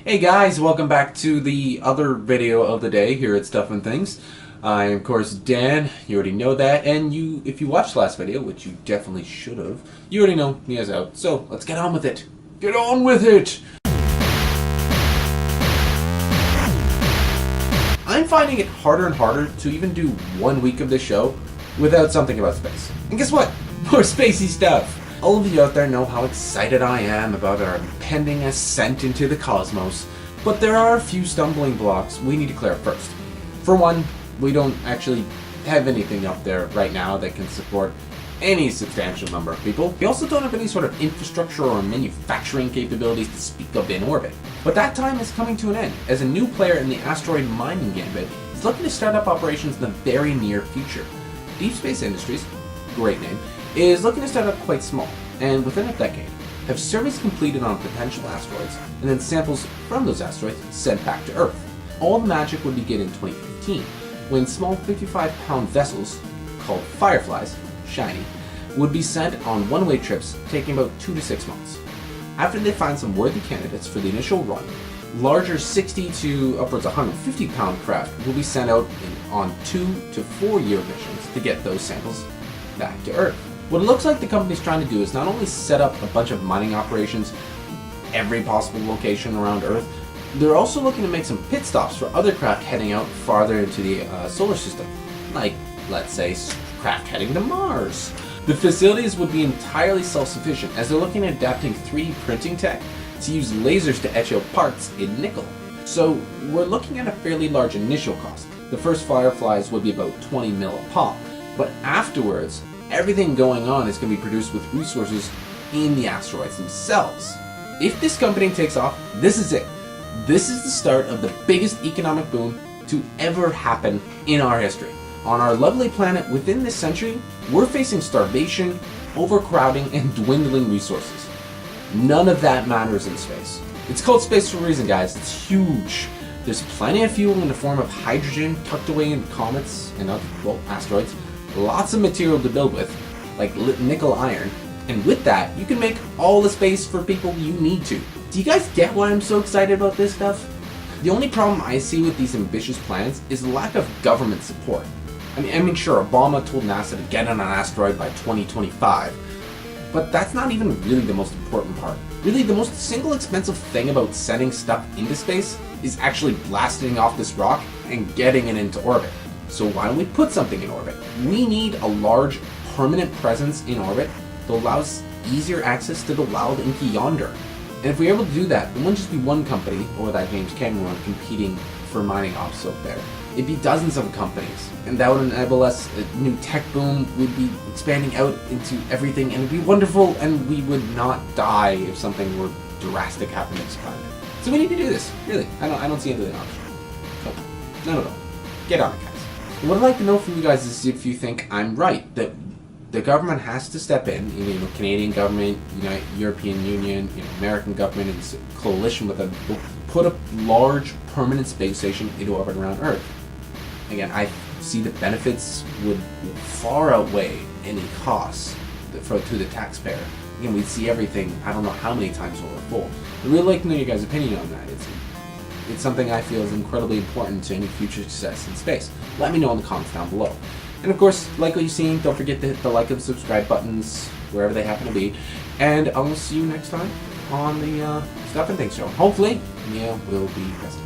Hey guys, welcome back to the other video of the day here at Stuff and Things. I am of course Dan, you already know that, and if you watched the last video, which you definitely should have, you already know Mia's out. So let's get on with it. Get on with it! I'm finding it harder and harder to even do 1 week of this show without something about space. And guess what? More spacey stuff! All of you out there know how excited I am about our impending ascent into the cosmos, but there are a few stumbling blocks we need to clear up first. For one, we don't actually have anything up there right now that can support any substantial number of people. We also don't have any sort of infrastructure or manufacturing capabilities to speak of in orbit. But that time is coming to an end, as a new player in the asteroid mining gambit is looking to start up operations in the very near future. Deep Space Industries, great name, is looking to start up quite small, and within a decade, have surveys completed on potential asteroids, and then samples from those asteroids sent back to Earth. All the magic would begin in 2015, when small 55-pound vessels, called Fireflies, shiny, would be sent on one-way trips taking about 2 to 6 months. After they find some worthy candidates for the initial run, larger 60 to upwards 150-pound craft will be sent out on 2 to 4 year missions to get those samples back to Earth. What it looks like the company's trying to do is not only set up a bunch of mining operations every possible location around Earth, they're also looking to make some pit stops for other craft heading out farther into the solar system, like, let's say, craft heading to Mars. The facilities would be entirely self-sufficient, as they're looking at adapting 3D printing tech to use lasers to etch out parts in nickel. So we're looking at a fairly large initial cost. The first Fireflies would be about 20 mil a pop, but afterwards, everything going on is going to be produced with resources in the asteroids themselves. If this company takes off, this is it. This is the start of the biggest economic boom to ever happen in our history. On our lovely planet within this century, we're facing starvation, overcrowding, and dwindling resources. None of that matters in space. It's called space for a reason, guys. It's huge. There's plenty of fuel in the form of hydrogen tucked away in comets and other, asteroids. Lots of material to build with, like nickel iron, and with that, you can make all the space for people you need to. Do you guys get why I'm so excited about this stuff? The only problem I see with these ambitious plans is the lack of government support. I mean, sure, Obama told NASA to get on an asteroid by 2025, but that's not even really the most important part. Really, the most single expensive thing about sending stuff into space is actually blasting off this rock and getting it into orbit. So why don't we put something in orbit? We need a large, permanent presence in orbit that allows easier access to the wild inky yonder. And if we're able to do that, it wouldn't just be one company, or that James Cameron one, competing for mining ops up there. It'd be dozens of companies, and that would enable us a new tech boom. We'd be expanding out into everything, and it'd be wonderful, and we would not die if something were drastic happened to this planet. So we need to do this, really. I don't see any other option. So, none at all. Get on it, guys. What I'd like to know from you guys is if you think I'm right, that the government has to step in, Canadian government, European Union, American government, and coalition with them, will put a large permanent space station into orbit around Earth. Again, I see the benefits would far outweigh any costs to the taxpayer. Again, we'd see everything, I don't know how many times over full. I'd really like to know your guys' opinion on that. It's something I feel is incredibly important to any future success in space. Let me know in the comments down below. And of course, like what you've seen, don't forget to hit the like and subscribe buttons wherever they happen to be. And I will see you next time on the Stuff and Things show. Hopefully, Mia will be present.